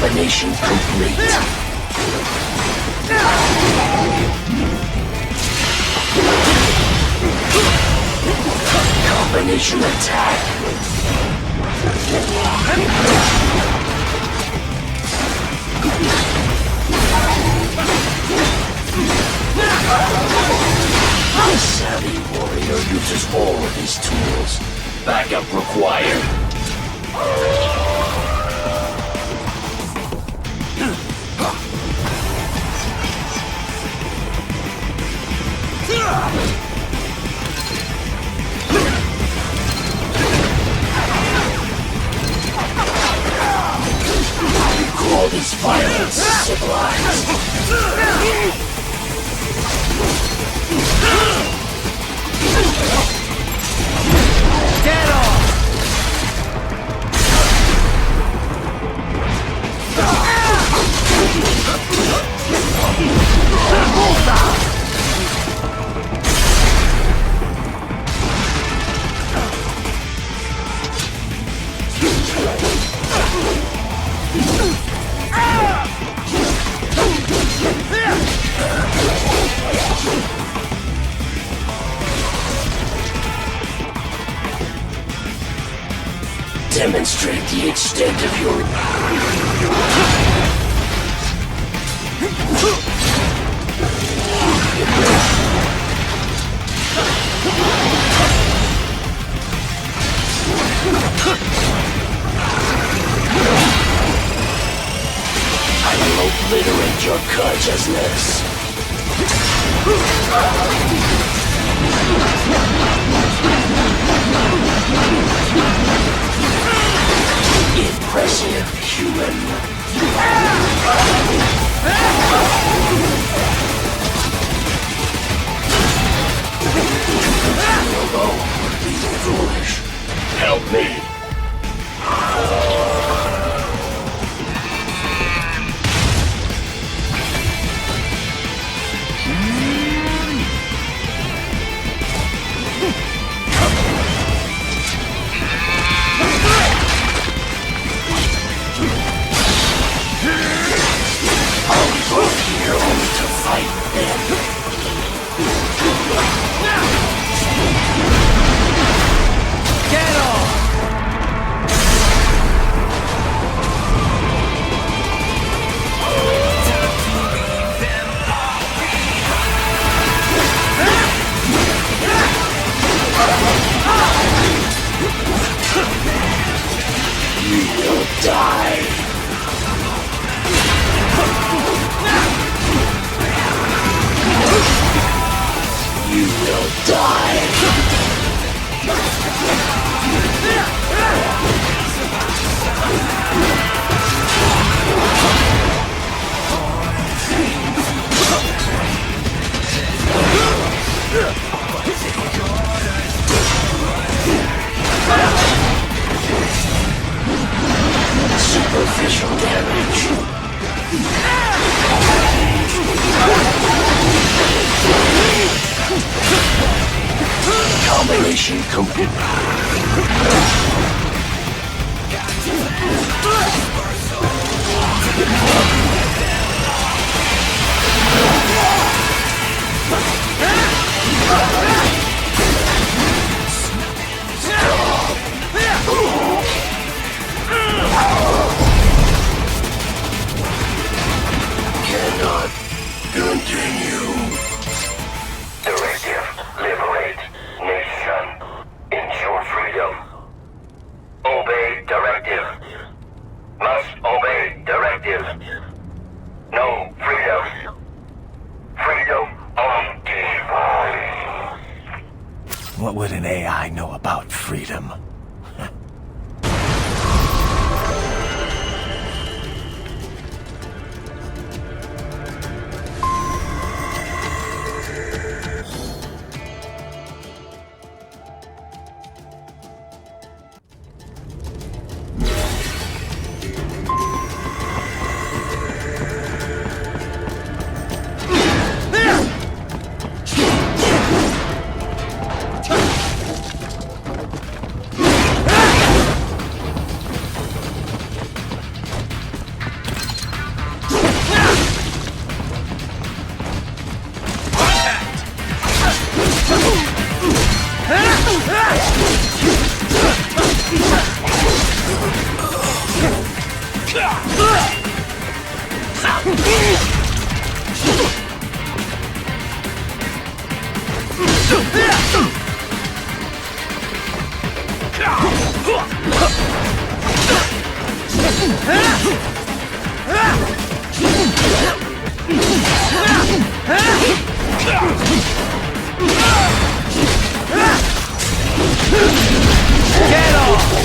Combination complete. Combination attack. A savvy warrior uses all of his tools. Backup required. You call this violence civilized? Get off! Demonstrate the extent of your... I will obliterate your consciousness. Impressive, human. Alone would be foolish. Help me. Here only to fight them. Get off! You will die. You will die. Superficial damage. Combination complete. Cannot continue. Directive, liberate nation. Ensure freedom. Obey directive. Must obey directive. No freedom. Freedom on device. What would an AI know about freedom? Get off!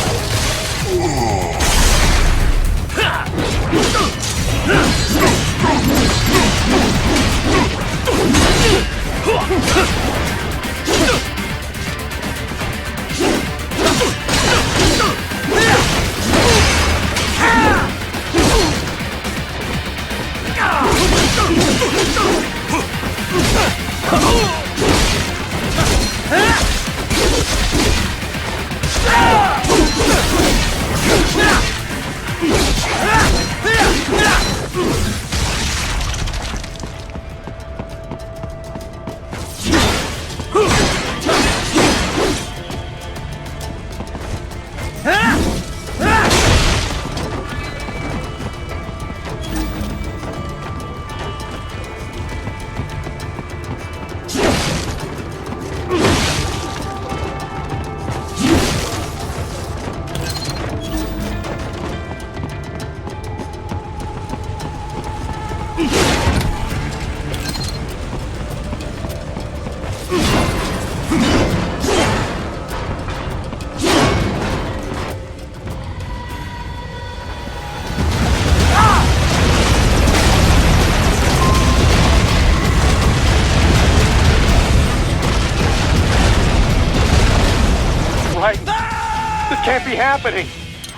Right? This can't be happening.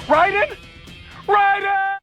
Raiden? Raiden!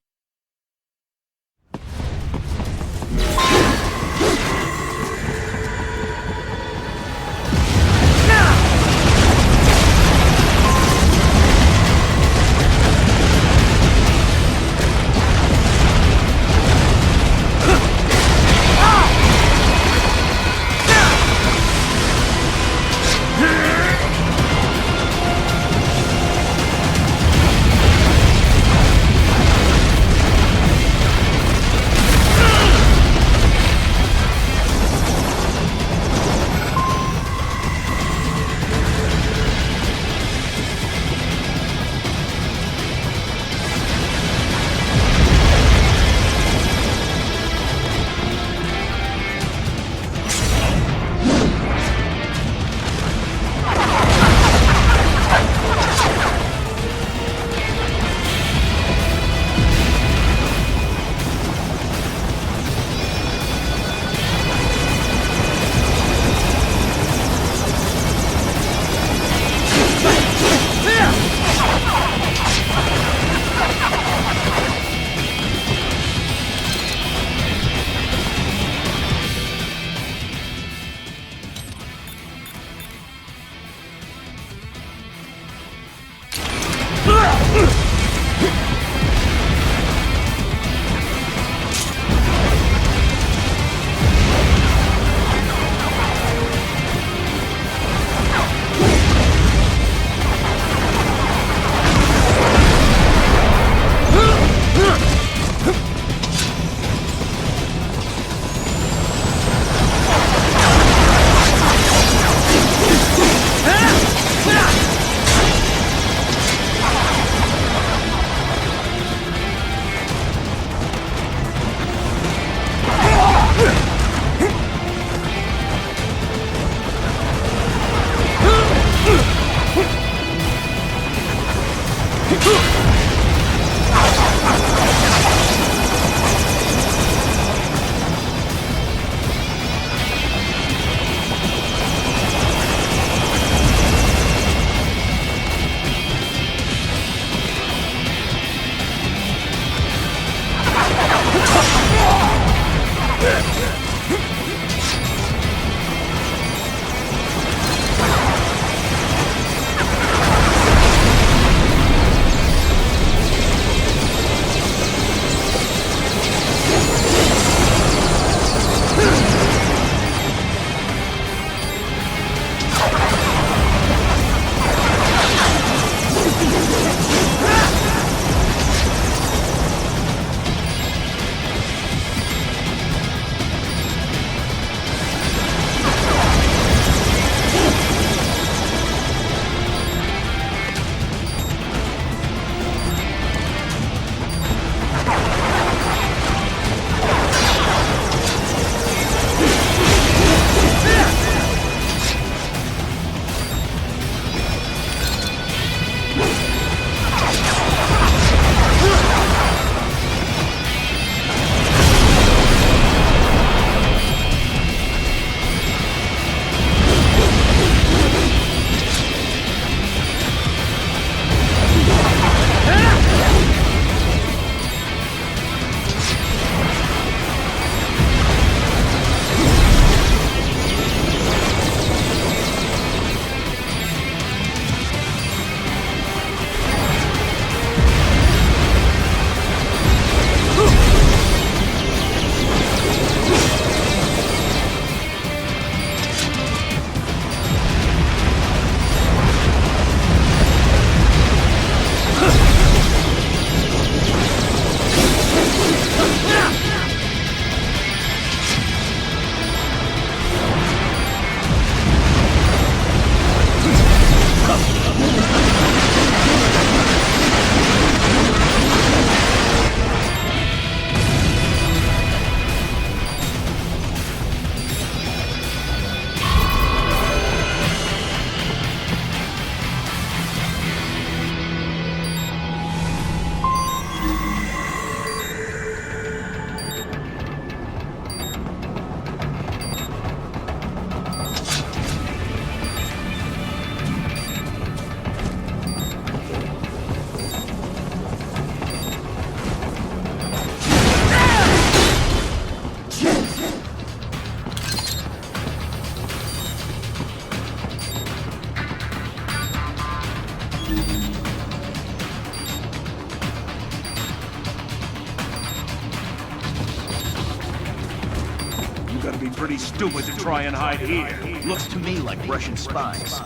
You gotta be pretty stupid to try and hide here. Looks to me like Russian spies.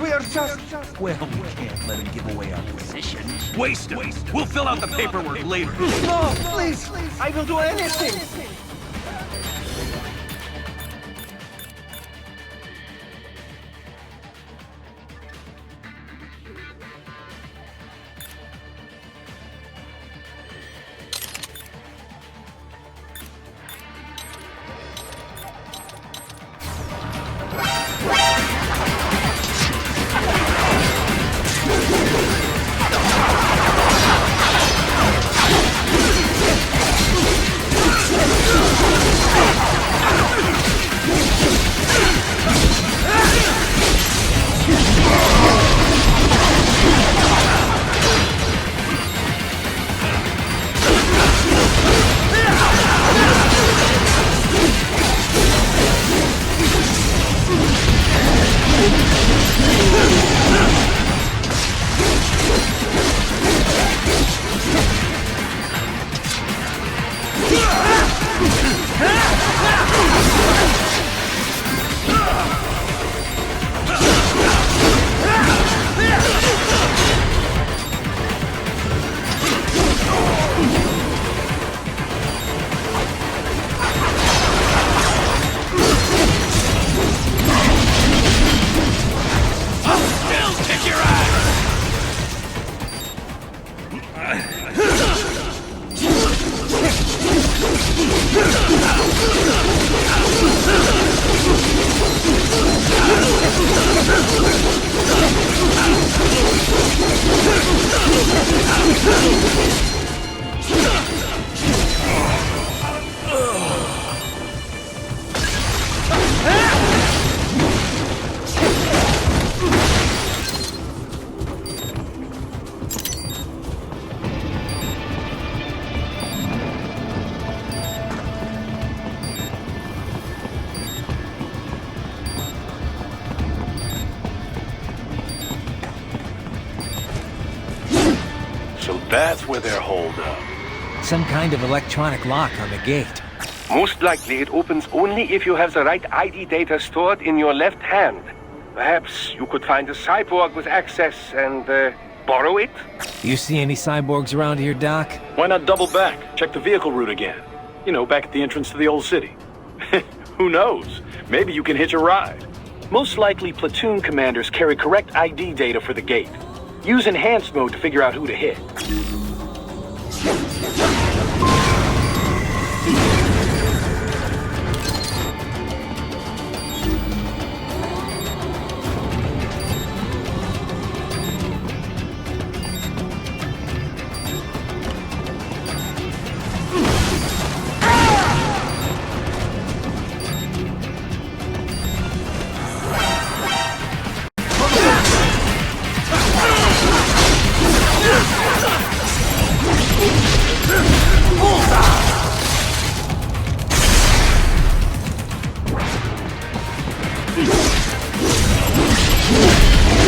We are just... Well, we can't let him give away our position. Waste him. We'll fill out the paperwork later. No, please! I will do anything! So that's where they're holed up. Some kind of electronic lock on the gate. Most likely it opens only if you have the right ID data stored in your left hand. Perhaps you could find a cyborg with access and borrow it? You see any cyborgs around here, Doc? Why not double back? Check the vehicle route again. You know, back at the entrance to the old city. Who knows? Maybe you can hitch a ride. Most likely, platoon commanders carry correct ID data for the gate. Use enhanced mode to figure out who to hit.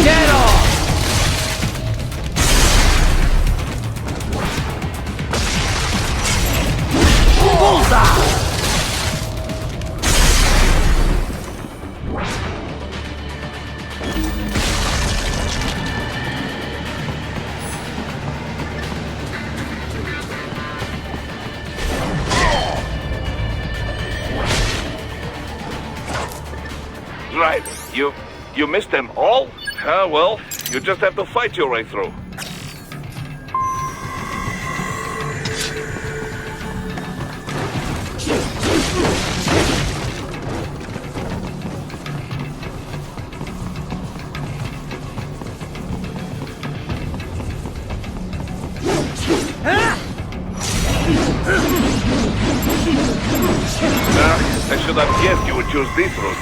Get off! Bullseye! Right. You missed them all? Ah, well, you just have to fight your way through. I should have guessed you would choose this route.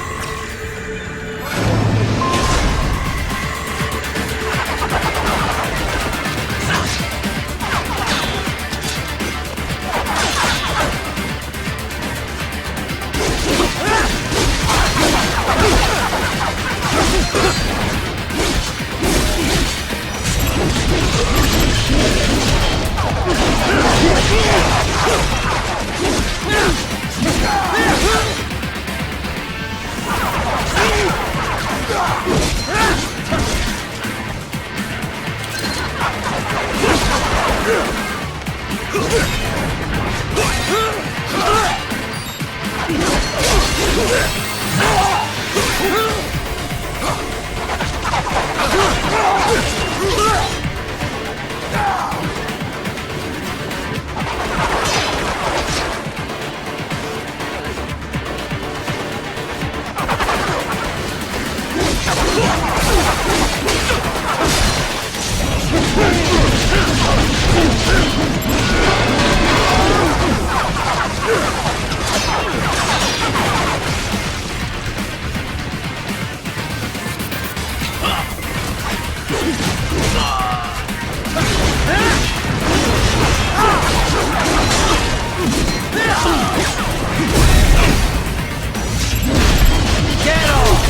Get off!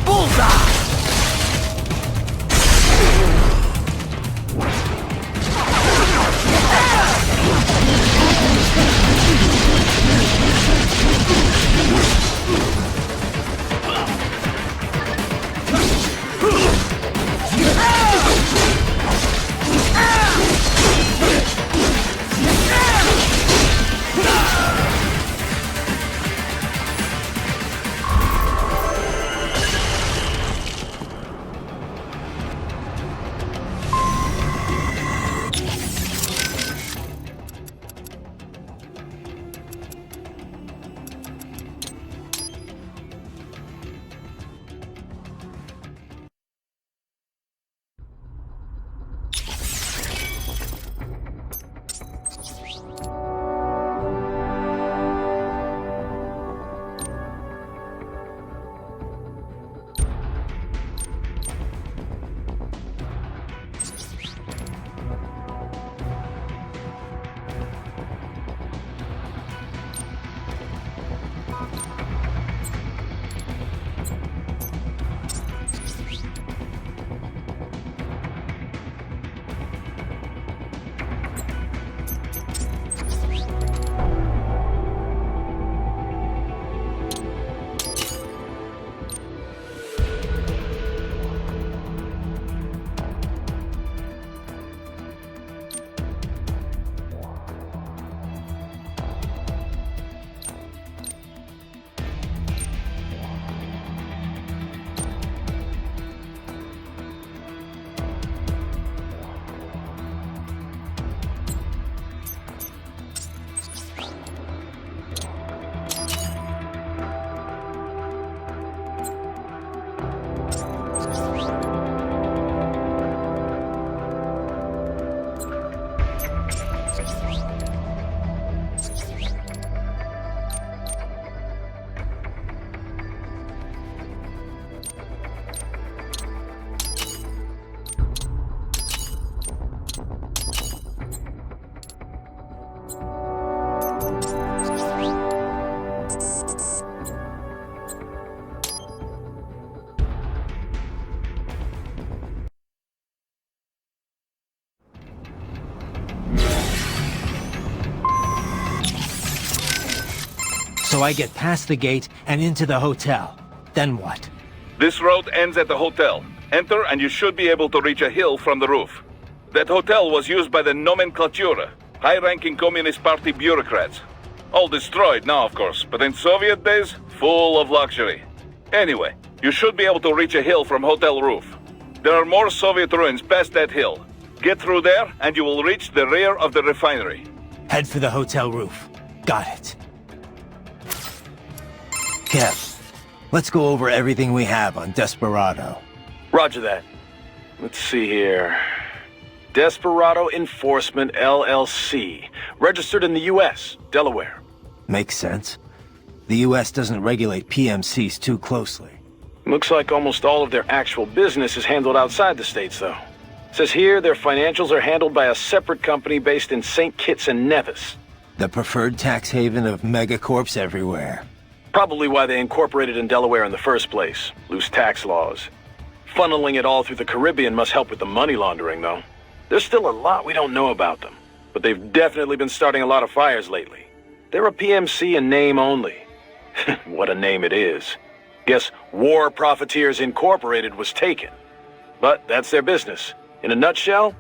Bullseye! So I get past the gate and into the hotel. Then what? This road ends at the hotel. Enter and you should be able to reach a hill from the roof. That hotel was used by the nomenclatura, high-ranking Communist Party bureaucrats. All destroyed now, of course, but in Soviet days, full of luxury. Anyway, you should be able to reach a hill from hotel roof. There are more Soviet ruins past that hill. Get through there and you will reach the rear of the refinery. Head for the hotel roof. Got it. Kev, let's go over everything we have on Desperado. Roger that. Let's see here. Desperado Enforcement LLC. Registered in the U.S., Delaware. Makes sense. The U.S. doesn't regulate PMCs too closely. Looks like almost all of their actual business is handled outside the States, though. Says here their financials are handled by a separate company based in St. Kitts and Nevis. The preferred tax haven of megacorps everywhere. Probably why they incorporated in Delaware in the first place. Loose tax laws. Funneling it all through the Caribbean must help with the money laundering, though. There's still a lot we don't know about them. But they've definitely been starting a lot of fires lately. They're a PMC in name only. What a name it is. Guess War Profiteers Incorporated was taken. But that's their business. In a nutshell,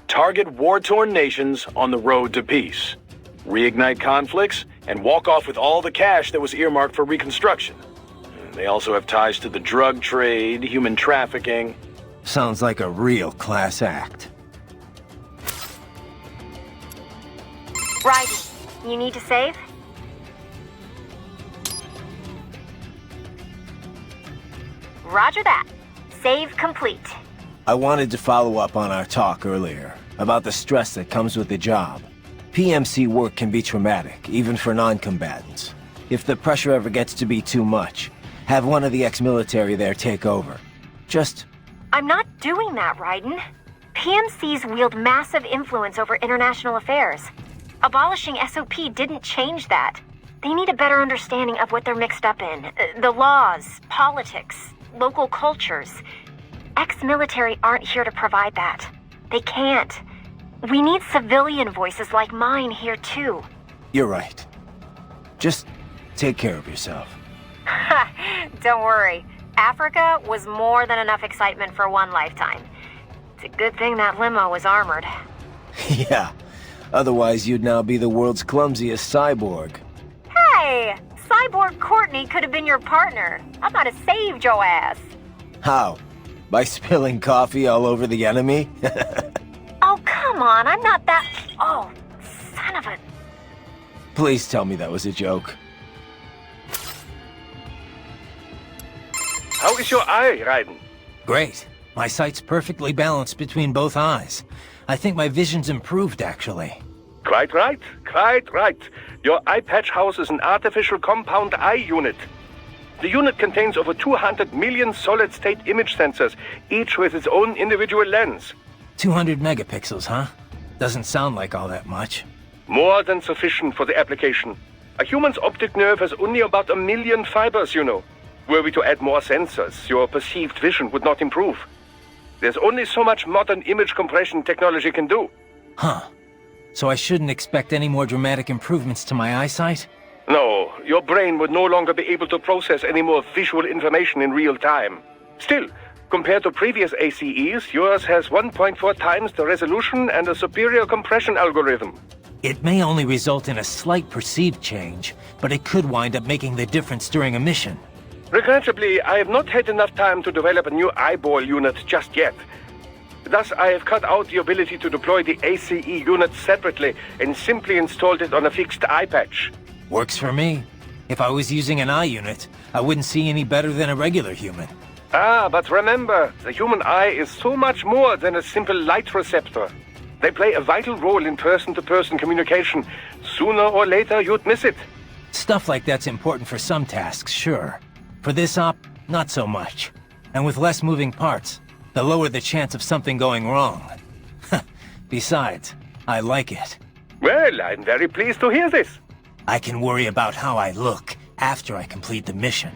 Target war-torn nations on the road to peace. Reignite conflicts, and walk off with all the cash that was earmarked for reconstruction. They also have ties to the drug trade, human trafficking. Sounds like a real class act. Ryden, you need to save? Roger that. Save complete. I wanted to follow up on our talk earlier, about the stress that comes with the job. PMC work can be traumatic, even for non-combatants. If the pressure ever gets to be too much, have one of the ex-military there take over. Just... I'm not doing that, Ryden. PMCs wield massive influence over international affairs. Abolishing SOP didn't change that. They need a better understanding of what they're mixed up in. The laws, politics, local cultures. Ex-military aren't here to provide that. They can't. We need civilian voices like mine here too. You're right. Just take care of yourself. Don't worry. Africa was more than enough excitement for one lifetime. It's a good thing that limo was armored. Yeah. Otherwise, you'd now be the world's clumsiest cyborg. Hey! Cyborg Courtney could have been your partner. I might have saved your ass. How? By spilling coffee all over the enemy? Oh, come on. I'm not that... Oh, son of a... Please tell me that was a joke. How is your eye, Ryden? Great. My sight's perfectly balanced between both eyes. I think my vision's improved, actually. Quite right, quite right. Your eye patch houses an artificial compound eye unit. The unit contains over 200 million solid-state image sensors, each with its own individual lens. 200 megapixels, huh? Doesn't sound like all that much. More than sufficient for the application. A human's optic nerve has only about 1 million fibers, you know. Were we to add more sensors, your perceived vision would not improve. There's only so much modern image compression technology can do. Huh. So I shouldn't expect any more dramatic improvements to my eyesight? No, your brain would no longer be able to process any more visual information in real time. Still, compared to previous ACEs, yours has 1.4 times the resolution and a superior compression algorithm. It may only result in a slight perceived change, but it could wind up making the difference during a mission. Regrettably, I have not had enough time to develop a new eyeball unit just yet. Thus, I have cut out the ability to deploy the ACE unit separately and simply installed it on a fixed eye patch. Works for me. If I was using an eye unit, I wouldn't see any better than a regular human. Ah, but remember, the human eye is so much more than a simple light receptor. They play a vital role in person-to-person communication. Sooner or later, you'd miss it. Stuff like that's important for some tasks, sure. For this op, not so much. And with less moving parts, the lower the chance of something going wrong. Besides, I like it. Well, I'm very pleased to hear this. I can worry about how I look after I complete the mission.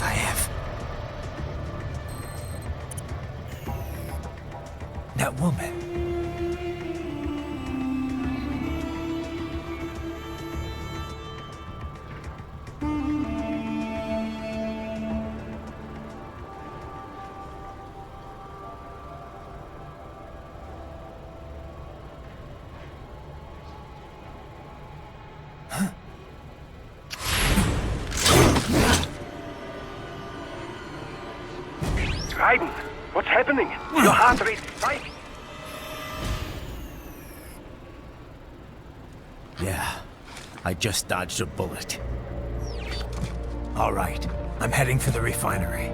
I have. That woman. Raiden, what's happening? Your heart rate spiked. Yeah, I just dodged a bullet. All right, I'm heading for the refinery.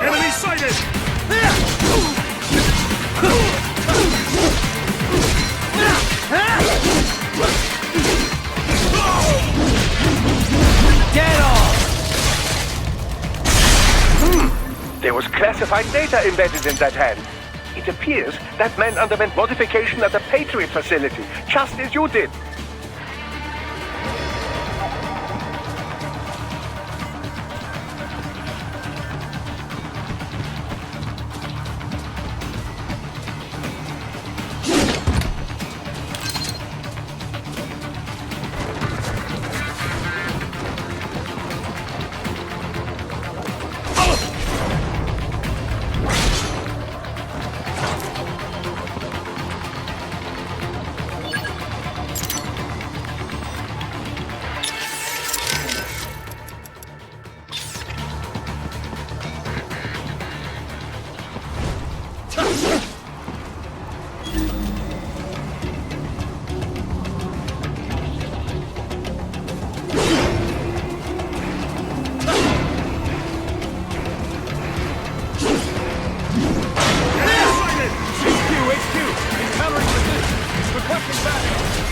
Enemy sighted! Get off! There was classified data embedded in that hand. It appears that man underwent modification at the Patriot facility, just as you did. HQ! Encountering resistance! Requesting backup!